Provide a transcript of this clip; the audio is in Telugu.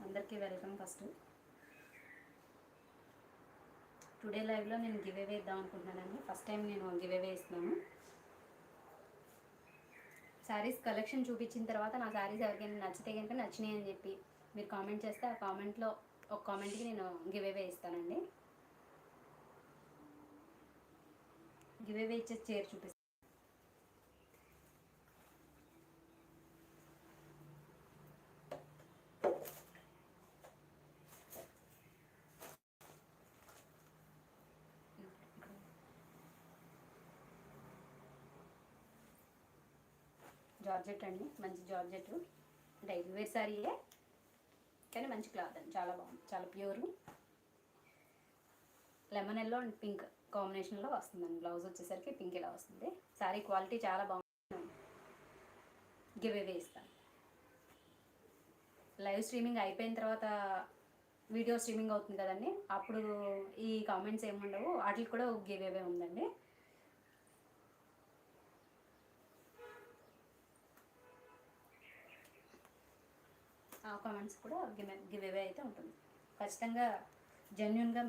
అందరికీ వెల్కమ్. ఫస్ట్ టుడే లైవ్లో నేను గివ్ అవే ఇద్దాం అనుకుంటున్నానండి. ఫస్ట్ టైం నేను గివ్ అవే ఇస్తున్నాను. శారీస్ కలెక్షన్ చూపించిన తర్వాత నా శారీస్ ఎవరికైనా నచ్చితే కనుక నచ్చినాయి అని చెప్పి మీరు కామెంట్ చేస్తే ఆ కామెంట్లో ఒక కామెంట్కి నేను గివ్ అవే ఇస్తానండి. గివ్ అవే ఇచ్చే చీర చూపిస్తాను. జార్జెట్ అండి, మంచి జార్జెట్, డైలీ వేర్ శారీయే కానీ మంచి క్లాత్ అండి, చాలా బాగుంది, చాలా pure. Lemon yellow and pink కాంబినేషన్లో వస్తుందండి. బ్లౌజ్ వచ్చేసరికి పింక్ ఇలా వస్తుంది. శారీ క్వాలిటీ చాలా బాగుంది. గివ్ అవే ఇస్తాను. లైవ్ స్ట్రీమింగ్ అయిపోయిన తర్వాత వీడియో స్ట్రీమింగ్ అవుతుంది కదండి, అప్పుడు ఈ కామెంట్స్ ఏమి ఉండవు, వాటికి కూడా గివ్ అవే ఉందండి. ఆ కామెంట్స్ కూడా గివ్ అవే అయితే ఉంటుంది. ఖచ్చితంగా జెన్యున్గా